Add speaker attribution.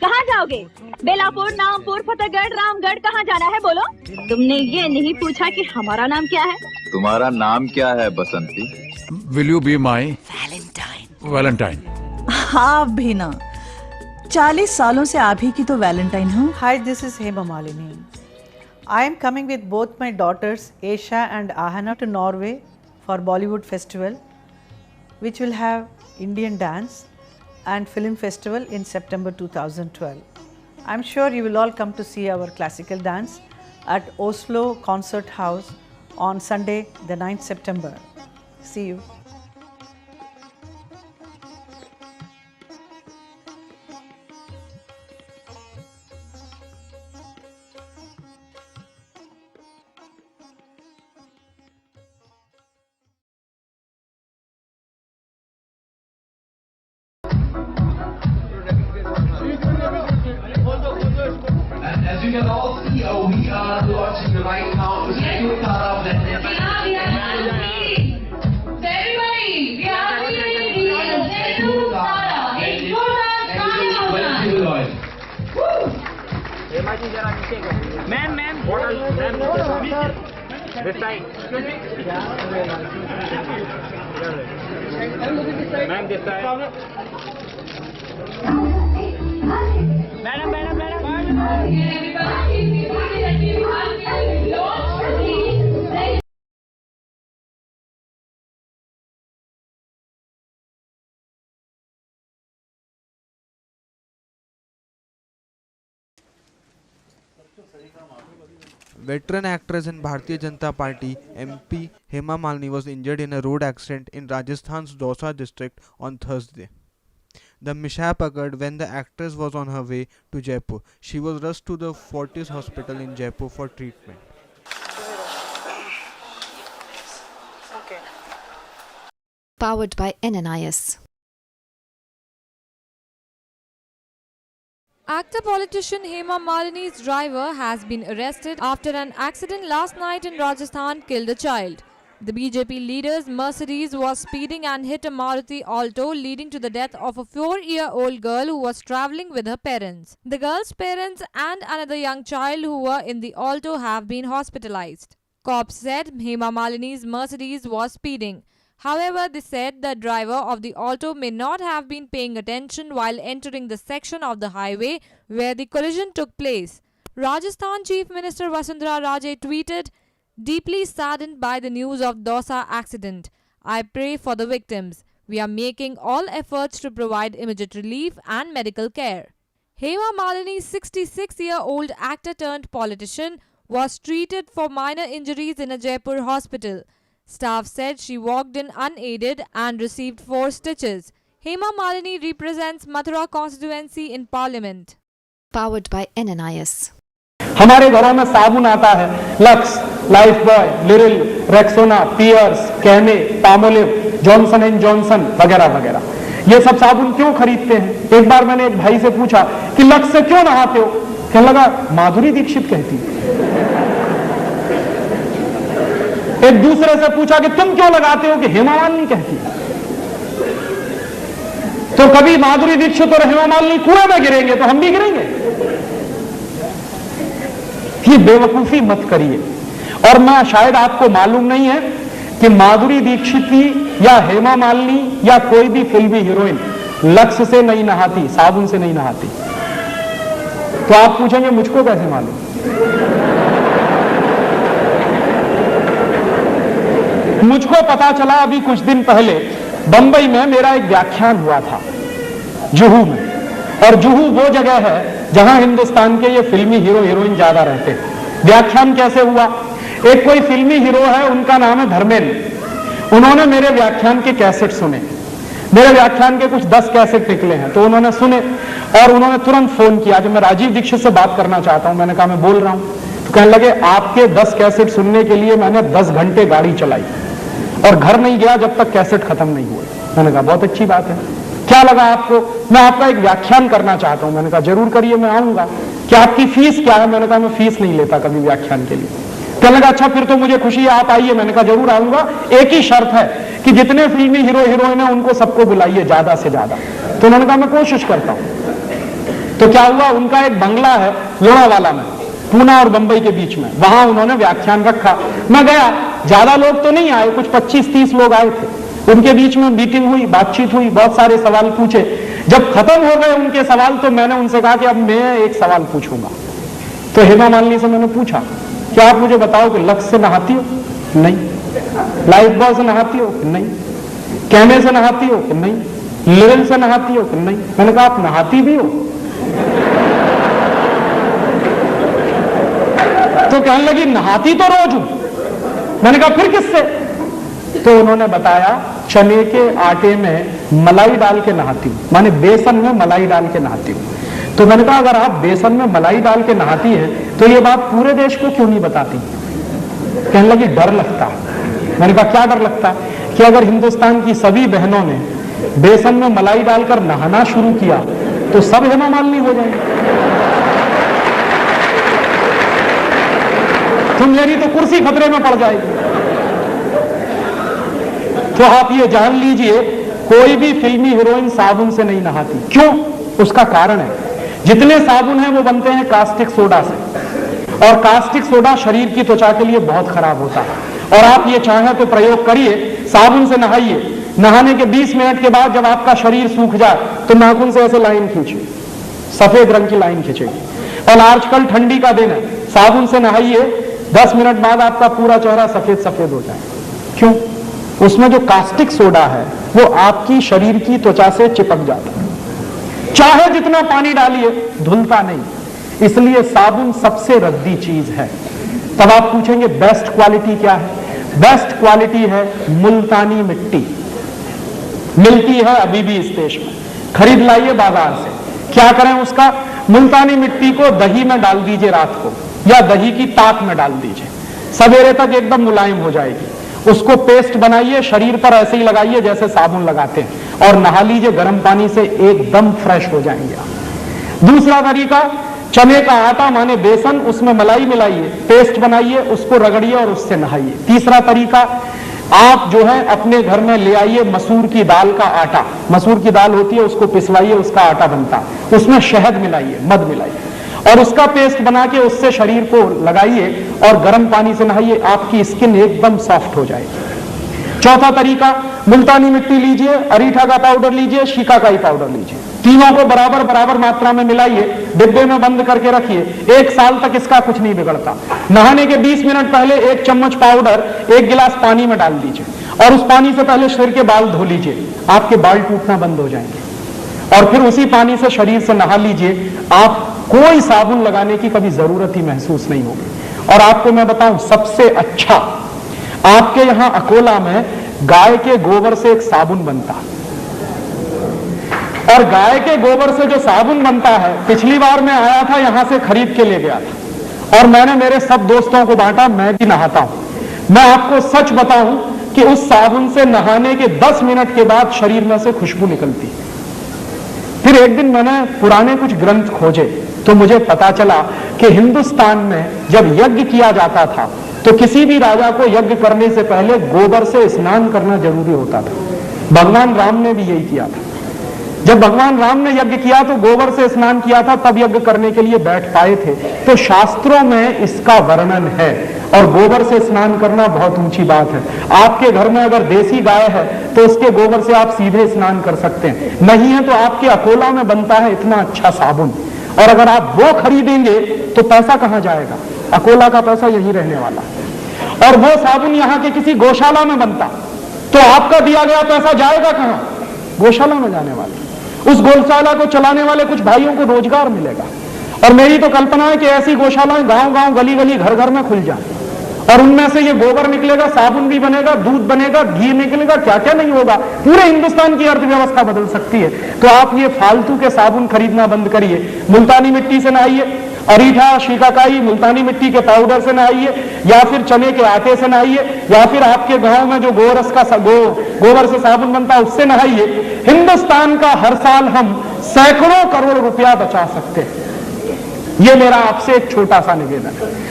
Speaker 1: कहाँ जाओगे? बेलापुर, नामपुर, फतेहगढ़, रामगढ़, कहाँ जाना है बोलो? तुमने ये नहीं पूछा कि हमारा नाम क्या है?
Speaker 2: तुम्हारा नाम क्या है बसंती?
Speaker 3: Will you be my Valentine?
Speaker 4: हाँ भी ना, 40 सालों से आप ही की तो वैलेंटाइन हूँ।
Speaker 5: Hi, this is Hema Malini. I am coming with both my daughters, Aisha and Ahana, to Norway for Bollywood Festival, which will have Indian dance and film festival in September 2012. I am sure you will all come to see our classical dance at Oslo Concert House on Sunday, the 9th September. See you.
Speaker 6: As you can all see, we are watching the right now. Everybody, we are
Speaker 7: Ma'am, this side. Ma'am, this side. Madam.
Speaker 8: Veteran actress in Bharatiya Janata Party MP Hema Malini was injured in a road accident in Rajasthan's Dausa district on Thursday. The mishap occurred when the actress was on her way to Jaipur. She was rushed to the Fortis Hospital in Jaipur for treatment.
Speaker 9: Powered by NNIS.
Speaker 10: Actor-politician Hema Malini's driver has been arrested after an accident last night in Rajasthan killed a child. The BJP leader's Mercedes was speeding and hit a Maruti Alto, leading to the death of a 4-year-old girl who was travelling with her parents. The girl's parents and another young child who were in the Alto have been hospitalized. Cops said Hema Malini's Mercedes was speeding. However, they said the driver of the Alto may not have been paying attention while entering the section of the highway where the collision took place. Rajasthan Chief Minister Vasundhara Raje tweeted, "Deeply saddened by the news of Dausa accident. I pray for the victims. We are making all efforts to provide immediate relief and medical care." Hema Malini, 66-year-old actor turned politician, was treated for minor injuries in a Jaipur hospital. Staff said she walked in unaided and received 4 stitches. Hema Malini represents Mathura constituency in parliament.
Speaker 9: Powered by NNIS.
Speaker 11: हमारे घरों में साबुन आता है, Lux, Lifebuoy, Liril, Rexona, Pears, Camay, Palmolive, Johnson and Johnson वगैरह वगैरह। ये सब साबुन क्यों खरीदते हैं? एक बार मैंने एक भाई से पूछा कि लक्स से क्यों नहाते हो? कहने लगा माधुरी दीक्षित कहती। एक दूसरे से पूछा कि तुम क्यों लगाते हो? कि हेमा मालिनी कहती। तो कभी माधुरी दीक्षित और हेमा मालिनी कुएं में गिरेंगे तो हम भी गिरेंगे। ये बेवकूफी मत करिए। और मैं शायद आपको मालूम नहीं है कि माधुरी दीक्षित की या हेमा मालिनी या कोई भी फिल्मी हीरोइन लक्स से नहीं नहाती, साबुन से नहीं नहाती। तो आप पूछेंगे मुझको कैसे मालूम? मुझको पता चला अभी कुछ दिन पहले बंबई में मेरा एक व्याख्यान हुआ था जुहू में। और जुहू वो जगह है जहां हिंदुस्तान के ये फिल्मी हीरो हीरोइन ज्यादा रहते हैं। व्याख्यान कैसे हुआ? एक कोई फिल्मी हीरो है, उनका नाम है धर्मेंद्र। उन्होंने मेरे व्याख्यान के कैसेट सुने। मेरे व्याख्यान के कुछ 10 कैसेट निकले हैं, तो उन्होंने सुने और उन्होंने तुरंत फोन किया कि मैं राजीव दीक्षित से बात करना चाहता हूं। मैंने कहा मैं बोल रहा हूं। तो कहने लगे आपके 10 कैसेट सुनने के लिए मैंने 10 घंटे गाड़ी चलाई और घर नहीं गया जब तक कैसेट खत्म नहीं हुए। मैंने कहा बहुत अच्छी बात है, क्या लगा आपको? मैं आपका एक व्याख्यान करना चाहता हूं। मैंने कहा जरूर करिए, मैं आऊंगा। क्या आपकी फीस क्या है? मैंने कहा मैं फीस नहीं लेता कभी व्याख्यान के लिए। कहने लगा अच्छा फिर तो मुझे खुशी है, आप आइए। मैंने कहा जरूर आऊंगा, एक ही शर्त है कि जितने फिल्मी हीरो हीरोइन है उनको सबको बुलाइए ज्यादा से ज्यादा। तो उन्होंने कहा मैं कोशिश करता हूं। तो क्या हुआ, उनका एक बंगला है लोनावाला में, पूना और बंबई के बीच में, वहां उन्होंने व्याख्यान रखा। मैं गया, ज्यादा लोग तो नहीं आए, कुछ 25-30 लोग आए थे। उनके बीच में मीटिंग हुई, बातचीत हुई, बहुत सारे सवाल पूछे। जब खत्म हो गए उनके सवाल तो मैंने उनसे कहा कि अब मैं एक सवाल पूछूंगा। तो हेमा मालिनी से मैंने पूछा कि आप मुझे बताओ कि लक्स से नहाती हो? नहीं। लाइफ बॉय से नहाती हो? नहीं। कैमे से नहाती हो? नहीं। लिरिल से नहाती हो? नहीं। मैंने कहा आप नहाती भी हो? तो कहने लगी नहाती तो रोज हूं। मैंने कहा फिर किससे? तो उन्होंने बताया चने के आटे में मलाई डाल के नहाती हूं, माने बेसन में मलाई डाल के नहाती हूं। तो मैंने कहा अगर आप बेसन में मलाई डाल के नहाती हैं तो ये बात पूरे देश को क्यों नहीं बताती? कहने लगी डर लगता। मैंने कहा क्या डर लगता? कि अगर हिंदुस्तान की सभी बहनों ने बेसन में मलाई डालकर नहाना शुरू किया तो सब हेमा मालिनी हो जाएंगे। तो मेरी तो कुर्सी खतरे में पड़ जाएगी। तो आप ये जान लीजिए कोई भी फिल्मी हीरोइन साबुन से नहीं नहाती। क्यों? उसका कारण है जितने साबुन हैं वो बनते हैं कास्टिक सोडा से, और कास्टिक सोडा शरीर की त्वचा के लिए बहुत खराब होता है। और आप ये चाहें तो प्रयोग करिए, साबुन से नहाइए, नहाने के 20 मिनट के बाद जब आपका शरीर सूख जाए तो नाखून से ऐसे लाइन खींचिए, सफेद रंग की लाइन खींचेगी। और आजकल ठंडी का दिन है, साबुन से नहाइए, 10 मिनट बाद आपका पूरा चेहरा सफेद सफेद हो जाए। क्यों? उसमें जो कास्टिक सोडा है वो आपकी शरीर की त्वचा से चिपक जाता है, चाहे जितना पानी डालिए धुलता नहीं। इसलिए साबुन सबसे रद्दी चीज है। तब आप पूछेंगे बेस्ट क्वालिटी क्या है? बेस्ट क्वालिटी है मुल्तानी मिट्टी, मिलती है अभी भी इस देश में, खरीद लाइए बाजार से। क्या करें उसका? मुल्तानी मिट्टी को दही में डाल दीजिए रात को, या दही की ताक में डाल दीजिए, सवेरे तक एकदम मुलायम हो जाएगी। उसको पेस्ट बनाइए, शरीर पर ऐसे ही लगाइए जैसे साबुन लगाते हैं, और नहा लीजिए गर्म पानी से, एकदम फ्रेश हो जाएंगे आप। दूसरा तरीका, चने का आटा माने बेसन, उसमें मलाई मिलाइए, पेस्ट बनाइए, उसको रगड़िए और उससे नहाइए। तीसरा तरीका, आप जो है अपने घर में ले आइए मसूर की दाल का आटा, मसूर की दाल होती है उसको पिसवाइए, उसका आटा बनता है, उसमें शहद मिलाइए, मध मिलाइए और उसका पेस्ट बना के उससे शरीर को लगाइए और गर्म पानी से नहाइए, आपकी स्किन एकदम सॉफ्ट हो जाएगी। चौथा तरीका, मुल्तानी मिट्टी लीजिए, अरीठा का पाउडर लीजिए, शिकाकाई पाउडर लीजिए, तीनों को बराबर बराबर मात्रा में मिलाइए, डिब्बे में बंद करके रखिए। 1 साल तक इसका कुछ नहीं बिगड़ता। नहाने के 20 मिनट पहले 1 चम्मच पाउडर 1 गिलास पानी में डाल दीजिए और उस पानी से पहले सिर के बाल धो लीजिए, आपके बाल टूटना बंद हो जाएंगे। और फिर उसी पानी से शरीर से नहा लीजिए, आप कोई साबुन लगाने की कभी जरूरत ही महसूस नहीं होगी। और आपको मैं बताऊं सबसे अच्छा, आपके यहां अकोला में गाय के गोबर से एक साबुन बनता है, और गाय के गोबर से जो साबुन बनता है, पिछली बार मैं आया था यहां से खरीद के ले गया था और मैंने मेरे सब दोस्तों को बांटा, मैं भी नहाता हूं। मैं आपको सच बताऊं कि उस साबुन से नहाने के 10 मिनट के बाद शरीर में से खुशबू निकलती है। फिर एक दिन मैंने पुराने कुछ ग्रंथ खोजे तो मुझे पता चला कि हिंदुस्तान में जब यज्ञ किया जाता था तो किसी भी राजा को यज्ञ करने से पहले गोबर से स्नान करना जरूरी होता था। भगवान राम ने भी यही किया था। जब भगवान राम ने यज्ञ किया तो गोबर से स्नान किया था, तब यज्ञ करने के लिए बैठ पाए थे। तो शास्त्रों में इसका वर्णन है और गोबर से स्नान करना बहुत ऊंची बात है। आपके घर में अगर देसी गाय है तो उसके गोबर से आप सीधे स्नान कर सकते हैं, नहीं है तो आपके अकोला में बनता है इतना अच्छा साबुन, और अगर आप वो खरीदेंगे तो पैसा कहां जाएगा? अकोला का पैसा यही रहने वाला। और वो साबुन यहाँ के किसी गौशाला में बनता तो आपका दिया गया पैसा जाएगा कहां? गौशाला में जाने वाला। उस गौशाला को चलाने वाले कुछ भाइयों को रोजगार मिलेगा। और मेरी तो कल्पना है कि ऐसी गौशालाएं गांव-गांव, गली-गली, घर-घर में खुल जाए और उनमें से ये गोबर निकलेगा, साबुन भी बनेगा, दूध बनेगा, घी निकलेगा, क्या क्या नहीं होगा। पूरे हिंदुस्तान की अर्थव्यवस्था बदल सकती है। तो आप ये फालतू के साबुन खरीदना बंद करिए, मुल्तानी मिट्टी से नहाइए, अरीठा, शिकाकाई, मुल्तानी मिट्टी के पाउडर से नहाइए, या फिर चने के आटे से नहाइए, या फिर आपके गांव में जो गोरस का गोबर से साबुन बनता है उससे नहाइए। हिंदुस्तान का हर साल हम सैकड़ों करोड़ रुपया बचा सकते हैं। ये मेरा आपसे एक छोटा सा निवेदन है।